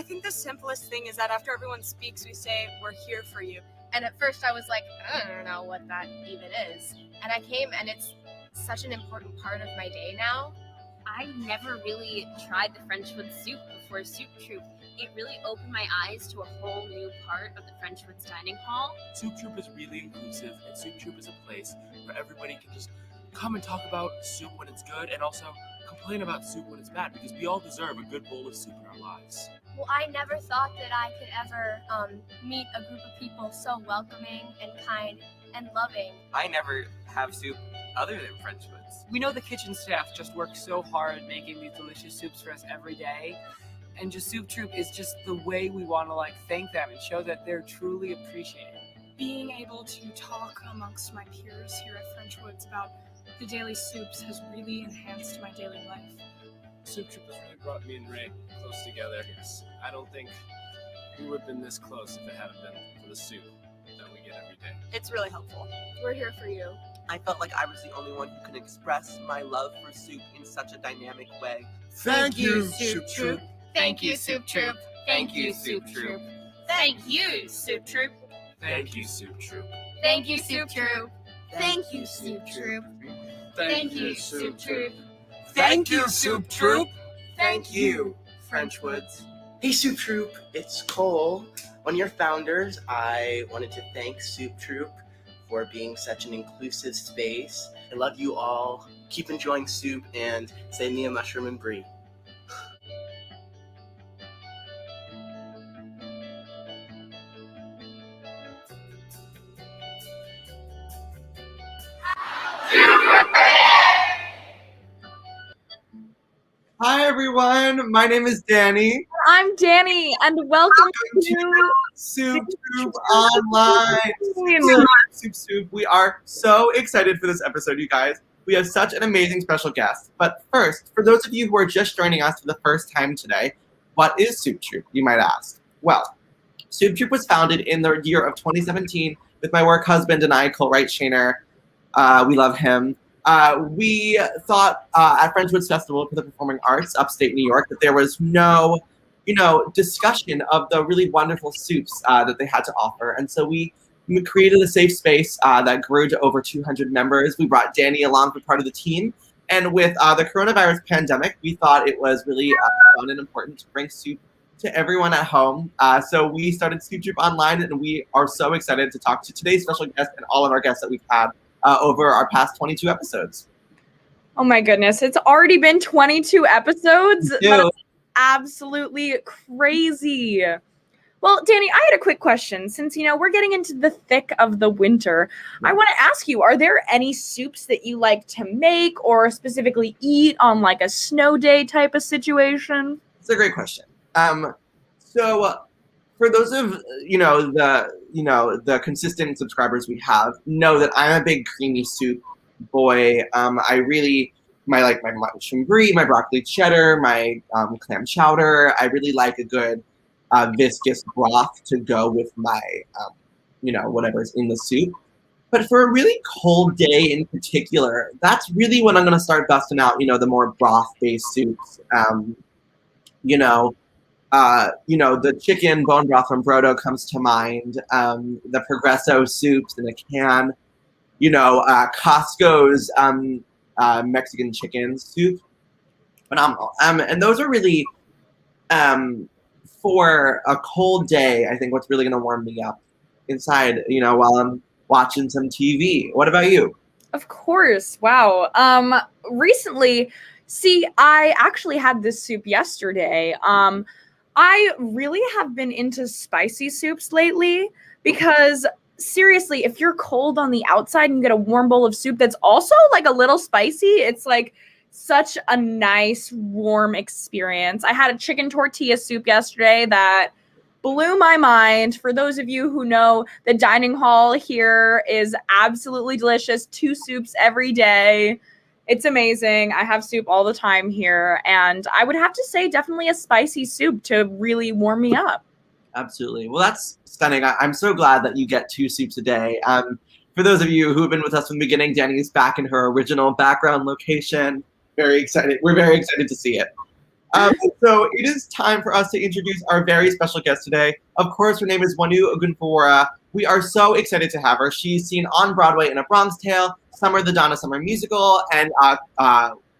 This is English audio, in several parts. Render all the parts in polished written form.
think the simplest thing is that after everyone speaks, we say, we're here for you. And at first I was like, I don't know what that even is. And I came, and it's such an important part of my day now. I never really tried the Frenchwood soup before Soup Troupe. It really opened my eyes to a whole new part of the Frenchwood's dining hall. Soup Troupe is really inclusive, and Soup Troupe is a place where everybody can just come and talk about soup when it's good, and also complain about soup when it's bad, because we all deserve a good bowl of soup in our lives. Well, I never thought that I could ever meet a group of people so welcoming and kind and loving. I never have soup other than Frenchwoods. We know the kitchen staff just works so hard making these delicious soups for us every day. And just Soup Troupe is just the way we want to thank them and show that they're truly appreciated. Being able to talk amongst my peers here at Frenchwoods about the daily soups has really enhanced my daily life. Soup Troupe has really brought me and Ray close together. I don't think we would have been this close if it hadn't been for the soup that we get every day. It's really helpful. We're here for you. I felt like I was the only one who could express my love for soup in such a dynamic way. Thank you, Soup Troupe. Thank you, Soup Troupe. Thank you, Soup Troupe. Thank you, Soup Troupe. Thank you, Soup Troupe. Thank you, Soup Troupe. Thank you, Soup Troupe. Thank you, Soup Troupe. Thank you, Soup Troupe. Thank you, Frenchwoods. Hey Soup Troupe, it's Cole. One of your founders. I wanted to thank Soup Troupe for being such an inclusive space. I love you all. Keep enjoying soup and save me a mushroom and brie. Hi everyone, my name is Danny. I'm Danny, and welcome to Soup Troupe Online. Soup. We are so excited for this episode, you guys. We have such an amazing special guest. But first, for those of you who are just joining us for the first time today, what is Soup Troupe, you might ask? Well, Soup Troupe was founded in the year of 2017 with my work husband and I, Cole Wright Shaner. We love him. We thought at Frenchwoods Festival for the Performing Arts, upstate New York, that there was no, discussion of the really wonderful soups that they had to offer. And so we created a safe space that grew to over 200 members. We brought Danny along for part of the team. And with the coronavirus pandemic, we thought it was really fun and important to bring soup to everyone at home. So we started Soup Troupe Online, and we are so excited to talk to today's special guest and all of our guests that we've had over our past 22 episodes. Oh my goodness, it's already been 22 episodes? That's absolutely crazy. Well, Danny, I had a quick question. Since, we're getting into the thick of the winter, I want to ask you, are there any soups that you like to make or specifically eat on a snow day type of situation? It's a great question. So for those of the consistent subscribers we have know that I'm a big creamy soup boy. My mushroom brie, my broccoli cheddar, my clam chowder. I really like a good viscous broth to go with my whatever's in the soup. But for a really cold day in particular, that's really when I'm going to start busting out the more broth-based soups. The chicken bone broth from Brodo comes to mind. The Progresso soups in a can. Costco's Mexican chicken soup. Phenomenal. And those are really, for a cold day, I think what's really going to warm me up inside, while I'm watching some TV. What about you? Of course. Wow. Recently, I actually had this soup yesterday. I really have been into spicy soups lately because seriously, if you're cold on the outside and you get a warm bowl of soup that's also a little spicy, it's such a nice warm experience. I had a chicken tortilla soup yesterday that blew my mind. For those of you who know, the dining hall here is absolutely delicious. 2 soups every day. It's amazing. I have soup all the time here, and I would have to say definitely a spicy soup to really warm me up. Absolutely. Well, that's stunning. I'm so glad that you get 2 soups a day. For those of you who have been with us from the beginning, Danny is back in her original background location. Very excited. We're very excited to see it. So it is time for us to introduce our very special guest today. Of course, her name is Wonu Ogunfowora. We are so excited to have her. She's seen on Broadway in A Bronx Tale, Summer the Donna Summer Musical, and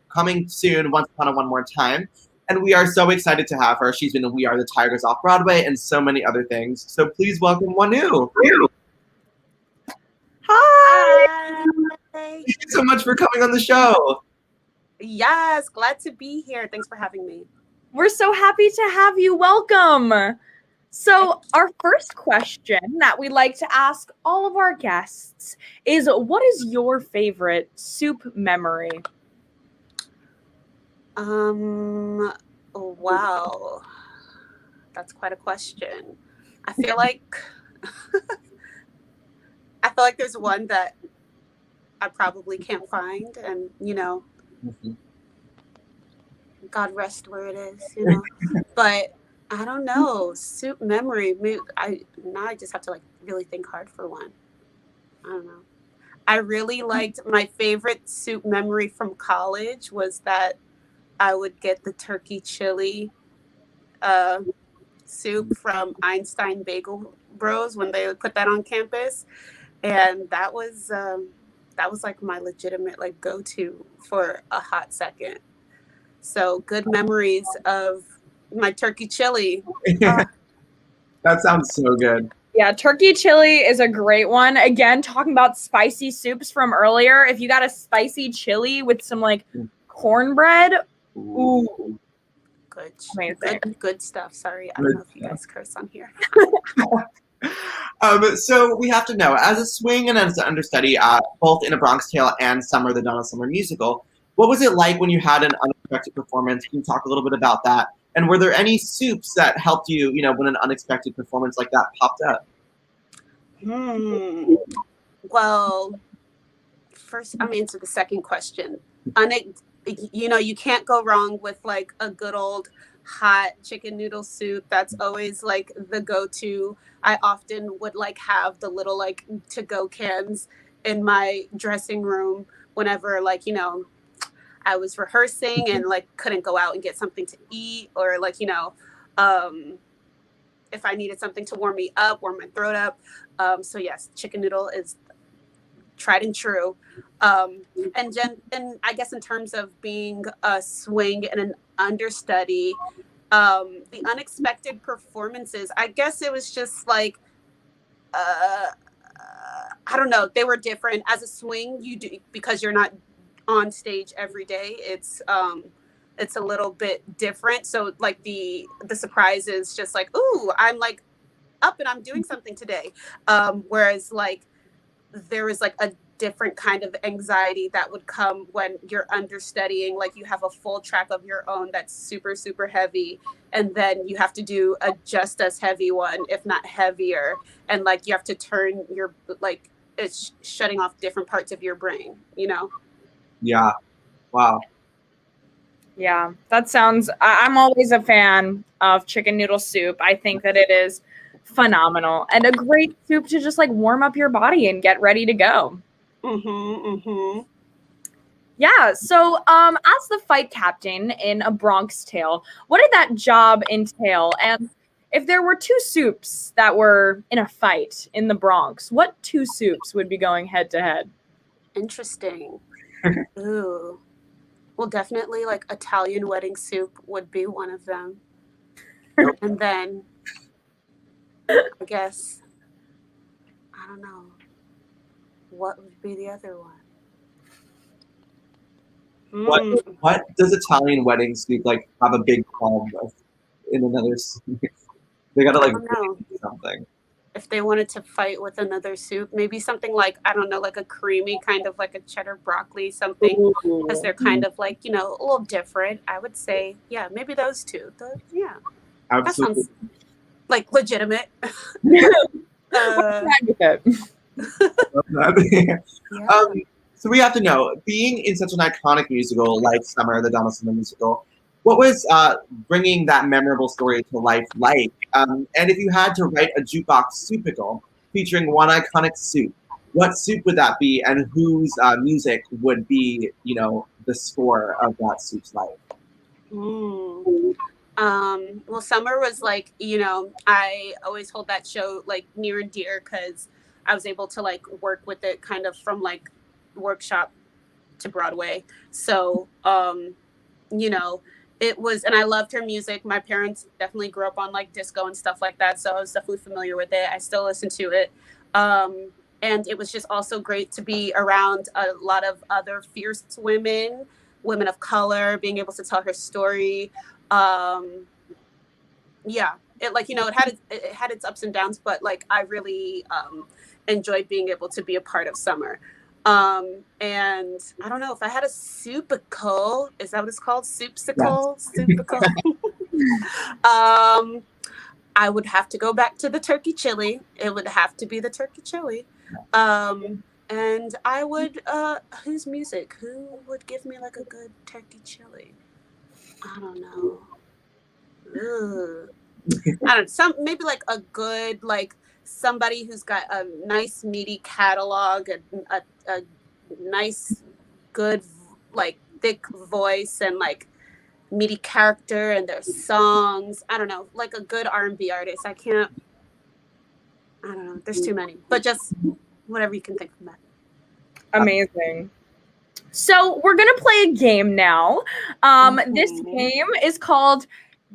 coming soon, Once Upon a One More Time. And we are so excited to have her. She's been in We Are the Tigers off Broadway and so many other things. So please welcome Wonu. Hi. Thank you so much for coming on the show. Yes, glad to be here. Thanks for having me. We're so happy to have you. Welcome. So our first question that we like to ask all of our guests is, what is your favorite soup memory? Wow. That's quite a question. I feel like there's one that I probably can't find, and God rest where it is, but I don't know. Soup memory. I just have to really think hard for one. I don't know. I really liked, my favorite soup memory from college was that I would get the turkey chili soup from Einstein Bagel Bros when they would put that on campus, and that was like my legitimate go-to for a hot second. So good memories of my turkey chili. That sounds so good. Yeah, turkey chili is a great one. Again, talking about spicy soups from earlier. If you got a spicy chili with some cornbread, ooh. Good stuff. Sorry, I don't know if you guys curse on here. So we have to know, as a swing and as an understudy, both in A Bronx Tale and Summer the Donna Summer Musical, what was it like when you had an unexpected performance? Can you talk a little bit about that? And were there any soups that helped you, when an unexpected performance like that popped up? Well, first, I'm answer the second question. You can't go wrong with a good old hot chicken noodle soup. That's always the go-to. I often would have the little to-go cans in my dressing room whenever I was rehearsing and couldn't go out and get something to eat, or if I needed something to warm my throat up. So yes, chicken noodle is tried and true. And I guess in terms of being a swing and an understudy, the unexpected performances, I guess it was just I don't know, they were different. As a swing, you do, because you're not on stage every day, it's a little bit different. So the surprise is just ooh, I'm up and I'm doing something today. Whereas there was a different kind of anxiety that would come when you're understudying. You have a full track of your own that's super, super heavy. And then you have to do a just as heavy one, if not heavier. And you have to turn your, it's shutting off different parts of your brain, Yeah. Wow. Yeah, that sounds, I'm always a fan of chicken noodle soup. I think that it is phenomenal and a great soup to just warm up your body and get ready to go. Yeah, so as the fight captain in A Bronx Tale, what did that job entail? And if there were two soups that were in a fight in the Bronx, what two soups would be going head to head? Interesting. Ooh. Well, definitely Italian wedding soup would be one of them. And then I guess, I don't know, what would be the other one? What does Italian wedding soup have a big problem with in another soup? They gotta know. something. If they wanted to fight with another soup, maybe something I don't know, a creamy kind of a cheddar broccoli, something, because they're kind of a little different. I would say, yeah, maybe those two. Yeah. Absolutely. That sounds legitimate. So we have to know, being in such an iconic musical like Summer, the Donna Summer Musical, what was bringing that memorable story to life like? And if you had to write a jukebox soupical featuring one iconic soup, what soup would that be, and whose music would be, the score of that soup's life? Well, summer was like, I always hold that show like near and dear because I was able to like work with it kind of from like workshop to Broadway. So, it was, and I loved her music. My parents definitely grew up on like disco and stuff like that. So I was definitely familiar with it. I still listen to it. And it was just also great to be around a lot of other fierce women of color, being able to tell her story. Yeah, it had its ups and downs, but like I really enjoyed being able to be a part of summer. And I don't know if I had a soupicle. Is that what it's called? Soupsicle? Soupicle. I would have to go back to the turkey chili. It would have to be the turkey chili. And I would whose music? Who would give me like a good turkey chili? I don't know. Ugh. I don't know, maybe like a good like somebody who's got a nice meaty catalog, a nice good like thick voice and like meaty character and their songs. I don't know, like a good R&B artist. I don't know. There's too many, but just whatever you can think from that. Amazing. So we're gonna play a game now. This game is called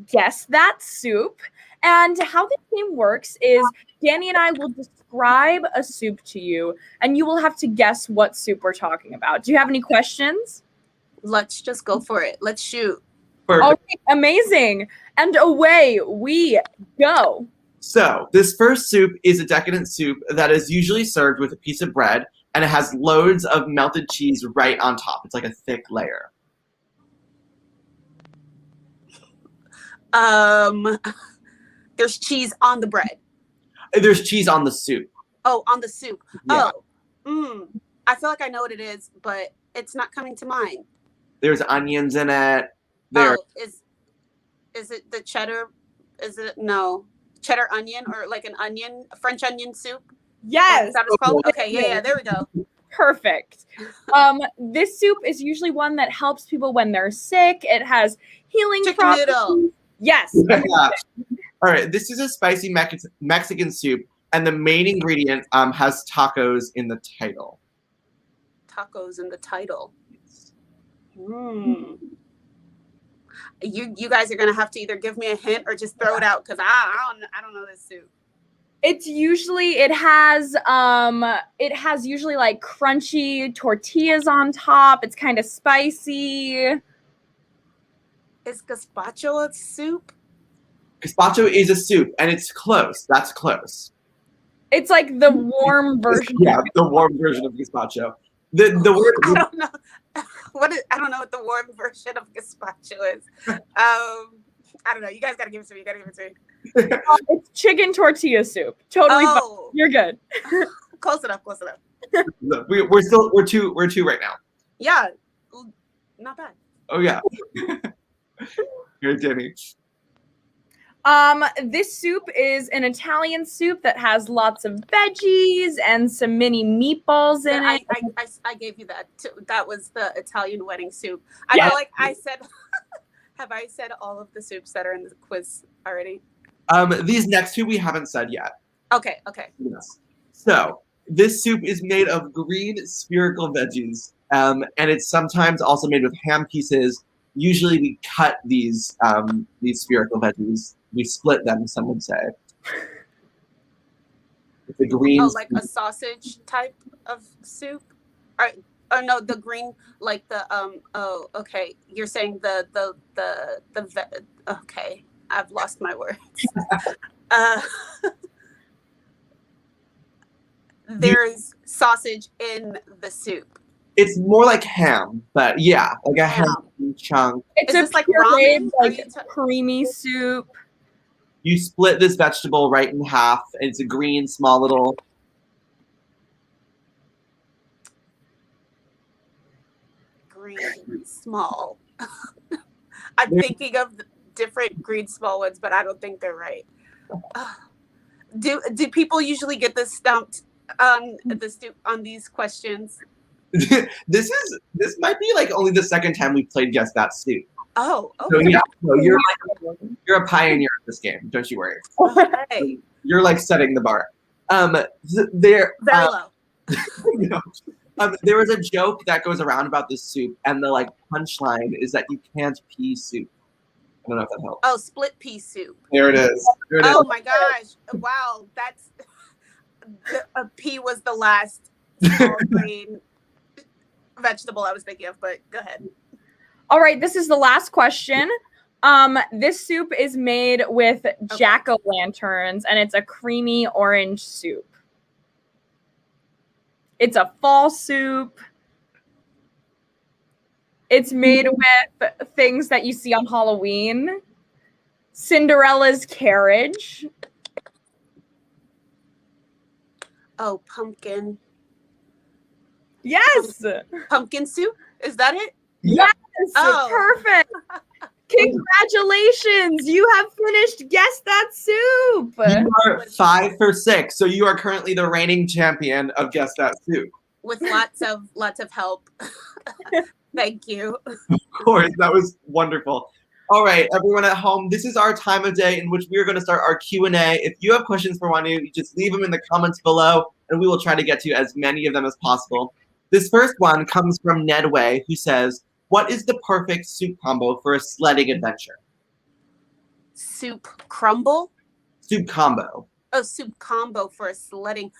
Guess That Soup. And how this game works is Danny and I will describe a soup to you, and you will have to guess what soup we're talking about. Do you have any questions? Let's just go for it. Let's shoot. Perfect. All right, amazing. And away we go. So, this first soup is a decadent soup that is usually served with a piece of bread, and it has loads of melted cheese right on top. It's like a thick layer. There's cheese on the bread. There's cheese on the soup. Oh, on the soup. Yeah. I feel like I know what it is, but it's not coming to mind. There's onions in it. There. Oh, is it the cheddar? Is it no cheddar onion or like a French onion soup? Yes. Is that what it's called? Okay, yeah, there we go. Perfect. This soup is usually one that helps people when they're sick. It has healing Chicken properties. noodle. Yes. All right, this is a spicy Mexican soup, and the main ingredient has tacos in the title. Tacos in the title. You guys are gonna have to either give me a hint or just throw it out because I don't know this soup. It's usually it has usually like crunchy tortillas on top. It's kind of spicy. Is gazpacho a soup? Gazpacho is a soup, and it's close. That's close. It's like the warm version. Yeah, the warm version of gazpacho. The word I don't know. I don't know what the warm version of gazpacho is. I don't know. You guys gotta give it to me. It's chicken tortilla soup. Totally. Oh. You're good. Close enough. Look, we're two right now. Yeah, not bad. Oh yeah. Here, Danny. This soup is an Italian soup that has lots of veggies and some mini meatballs in it. I gave you that too. That was the Italian wedding soup. Yeah. I feel like I said. Have I said all of the soups that are in the quiz already? These next two we haven't said yet. Okay. Yes. So this soup is made of green spherical veggies, and it's sometimes also made with ham pieces. Usually, we cut these spherical veggies. We split them. Some would say. The green. Oh, like a sausage type of soup. Or no, the green, like the Oh, okay. You're saying the okay. I've lost my words. There's sausage in the soup. It's more like ham, but yeah, like a ham chunk. It's Is this like pureed, ramen? like creamy soup. You split this vegetable right in half. And it's a green, small little. Green small. I'm thinking of different green small ones, but I don't think they're right. Do people usually get this stumped on these questions? This might be like only the second time we've played Guess That Soup. Oh, So okay. yeah, so you're a pioneer of this game. Don't you worry. Okay. You're like setting the bar. There. Very low. You know, there was a joke that goes around about this soup, and the like punchline is that you can't pee soup. I don't know if that helps. Oh, split pea soup. There it is. There it is. Oh my gosh! Wow, that's a pea was the last small grain vegetable I was thinking of. But go ahead. All right, this is the last question. This soup is made with jack-o'-lanterns, and it's a creamy orange soup. It's a fall soup. It's made with things that you see on Halloween. Cinderella's carriage. Oh, pumpkin. Yes. Pumpkin soup? Is that it? Yes. Oh. Perfect. Congratulations. You have finished Guess That Soup. You are 5 for 6, so you are currently the reigning champion of Guess That Soup. With lots of help. Thank you. Of course, that was wonderful. All right, everyone at home, this is our time of day in which we are going to start our Q&A. If you have questions for Wonu, you just leave them in the comments below, and we will try to get to as many of them as possible. This first one comes from Nedway, who says, what is the perfect soup combo for a sledding adventure? Soup crumble? Soup combo. Oh, soup combo for a sledding.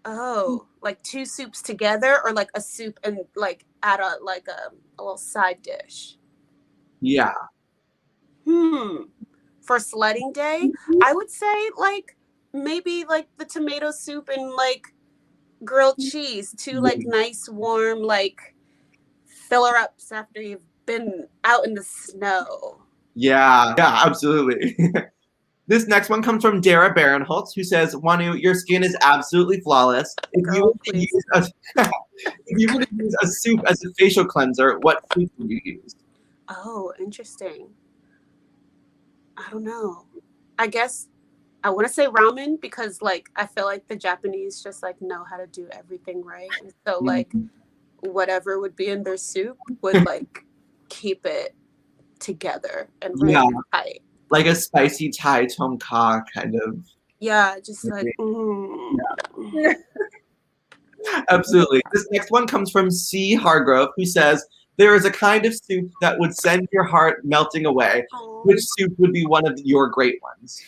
Oh, like 2 soups together, or like a soup and like add a little side dish. Yeah. For sledding day, I would say like maybe like the tomato soup and like grilled cheese, 2 like nice warm like filler ups after you've been out in the snow. Yeah, absolutely. This next one comes from Dara Barinholtz, who says, Wonu, your skin is absolutely flawless. If you were to use a soup as a facial cleanser, what soup would you use? Oh, interesting. I don't know. I guess I want to say ramen because like I feel like the Japanese just like know how to do everything right. And so like whatever would be in their soup would like keep it together and really tight. Like a spicy Thai tom kha kind of. Yeah, just like Absolutely. This next one comes from C. Hargrove, who says, there is a kind of soup that would send your heart melting away. Which soup would be one of your great ones?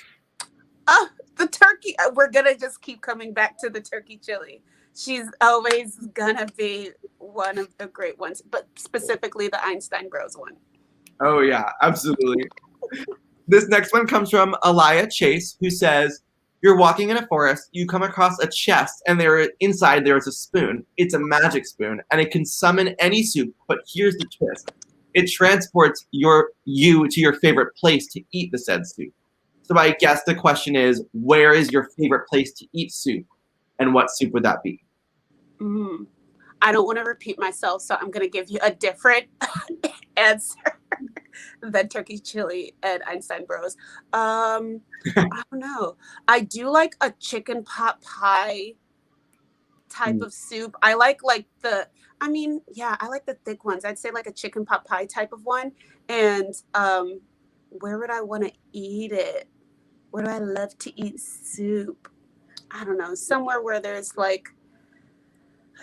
The turkey. We're going to just keep coming back to the turkey chili. She's always going to be one of the great ones, but specifically the Einstein Bros one. Oh, yeah, absolutely. This next one comes from Aliyah Chase, who says, you're walking in a forest, you come across a chest, and inside there is a spoon. It's a magic spoon, and it can summon any soup, but here's the twist. It transports you to your favorite place to eat the said soup. So I guess the question is, where is your favorite place to eat soup, and what soup would that be? I don't want to repeat myself, so I'm going to give you a different answer than turkey chili and Einstein Bros. I don't know. I do like a chicken pot pie type of soup. I like the thick ones. I'd say like a chicken pot pie type of one. And where would I want to eat it? Where do I love to eat soup? I don't know. Somewhere where there's like,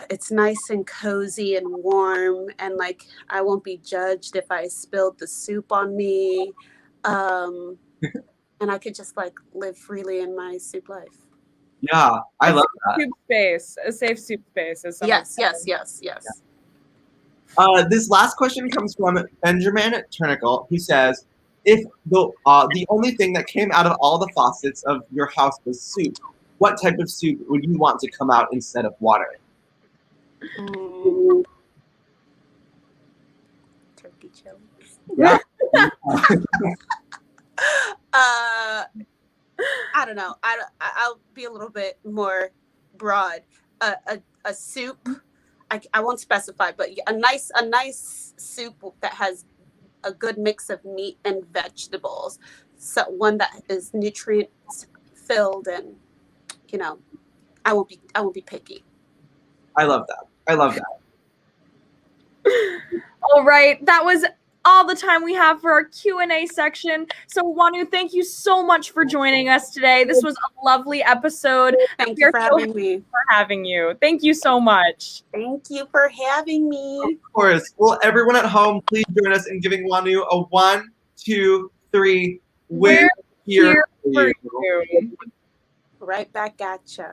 it's nice and cozy and warm, and like I won't be judged if I spilled the soup on me, and I could just like live freely in my soup life. Yeah, I love that. Soup space, a safe soup space. Yes. This last question comes from Benjamin Turnicle, who says, if the only thing that came out of all the faucets of your house was soup, what type of soup would you want to come out instead of water? Turkey chili. Yeah. I don't know. I'll be a little bit more broad. A soup. I won't specify, but a nice soup that has a good mix of meat and vegetables. So one that is nutrient filled, and I won't be picky. I love that. All right, that was all the time we have for our Q&A section. So Wonu, thank you so much for joining us today. This was a lovely episode. Thank We you are for so having me. for having you. Thank you so much. Thank you for having me. Of course. Well, everyone at home, please join us in giving Wonu a 1, 2, 3. We're here for you. Right back at ya.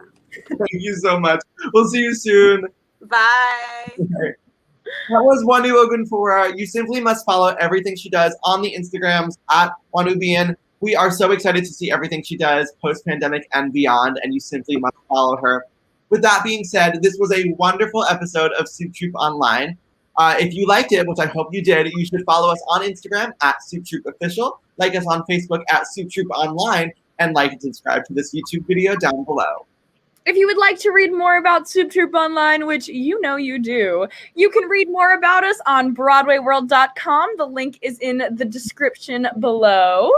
Thank you so much. We'll see you soon. Bye. That was Wonu Ogunfowora. You simply must follow everything she does on the Instagrams at WanuBN. We are so excited to see everything she does post-pandemic and beyond, and you simply must follow her. With that being said, this was a wonderful episode of Soup Troupe Online. If you liked it, which I hope you did, you should follow us on Instagram at Soup Troupe Official, like us on Facebook at Soup Troupe Online, and like and subscribe to this YouTube video down below. If you would like to read more about Soup Troupe Online, which you know you do, you can read more about us on BroadwayWorld.com. The link is in the description below.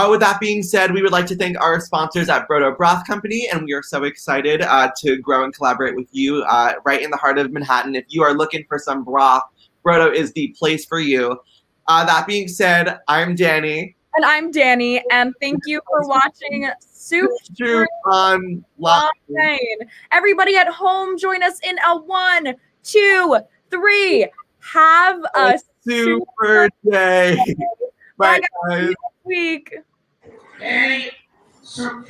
With that being said, we would like to thank our sponsors at Brodo Broth Company, and we are so excited to grow and collaborate with you right in the heart of Manhattan. If you are looking for some broth, Brodo is the place for you. That being said, I'm Danny. And I'm Danny, and thank you for watching Soup Troupe Online. Everybody at home, join us in a 1, 2, 3. Have a super day. Bye, guys. Next week. S for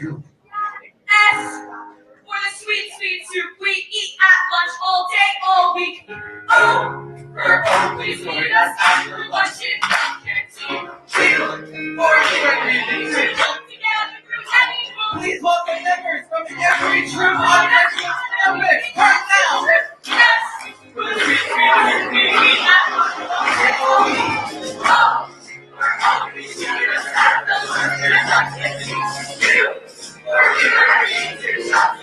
the sweet, sweet soup we eat at lunch all day, all week. O for please meet us after lunch in the canteen. Q for you to come together through any room. Please welcome members from every troop on epic right now. S for the sweet, sweet soup we eat at lunch all day, all week. O for please meet us after lunch in the canteen. Q for you to come